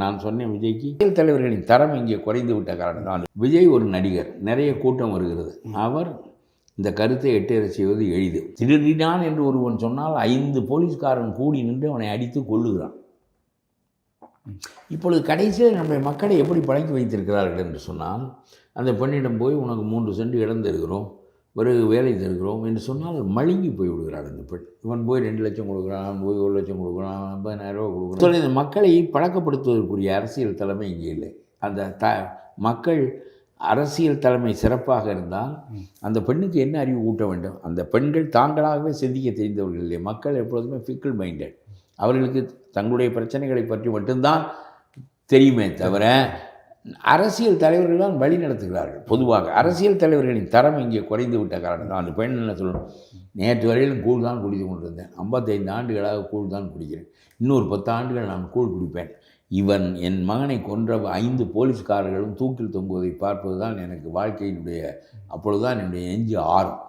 நான் சொன்னேன் விஜய்க்கு அரசியல் தலைவர்களின் தரம் இங்கே குறைந்து விட்ட காரணம் தான். விஜய் ஒரு நடிகர், நிறைய கூட்டம் வருகிறது. அவர் இந்த கருத்தை எட்டேற செய்வது எளிது. திருடினான் என்று ஒருவன் சொன்னால் 5 போலீஸ்காரன் கூடி நின்று அவனை அடித்து கொள்ளுகிறான். இப்பொழுது கடைசியில் நம்முடைய மக்களை எப்படி பழக்கி வைத்திருக்கிறார்கள் என்று சொன்னால், அந்த பெண்ணிடம் போய் உனக்கு 3 சென்ட் இடம் தருகிறோம், பிறகு வேலை தருகிறோம் என்று சொன்னால் மழுங்கி போய் விடுகிறார் அந்த பெண். இவன் போய் 2 லட்சம் கொடுக்குறான், அவன் போய் 1 லட்சம் கொடுக்குறான், 50,000 ரூபா கொடுக்குறான். இந்த மக்களை பழக்கப்படுத்துவதற்குரிய அரசியல் தலைமை இங்கே இல்லை. அந்த மக்கள் அரசியல் தலைமை சிறப்பாக இருந்தால் அந்த பெண்ணுக்கு என்ன அறிவு ஊட்ட வேண்டும்? அந்த பெண்கள் தாங்களாகவே சிந்திக்க தெரிந்தவர்கள் இல்லை. மக்கள் எப்பொழுதுமே ஃபிக்கிள் மைண்டட். அவர்களுக்கு தங்களுடைய பிரச்சனைகளை பற்றி மட்டும்தான் தெரியுமே தவிர அரசியல் தலைவர்கள் தான் வழி நடத்துகிறார்கள். பொதுவாக அரசியல் தலைவர்களின் தரம் இங்கே குறைந்து விட்ட காரணம் தான். அந்த பெண் என்ன சொல்லணும், நேற்று வரையிலும் கூழ் தான் குடித்து கொண்டிருந்தேன், 55 ஆண்டுகளாக கூழ் தான் குடிக்கிறேன், இன்னொரு 10 ஆண்டுகள் நான் கூழ் குடிப்பேன். இவன் என் மகனை கொன்ற 5 போலீஸ்காரர்களும் தூக்கில் தொங்குவதை பார்ப்பது தான் எனக்கு வாழ்க்கையினுடைய, அப்பொழுதுதான் என்னுடைய நெஞ்சு ஆறும்.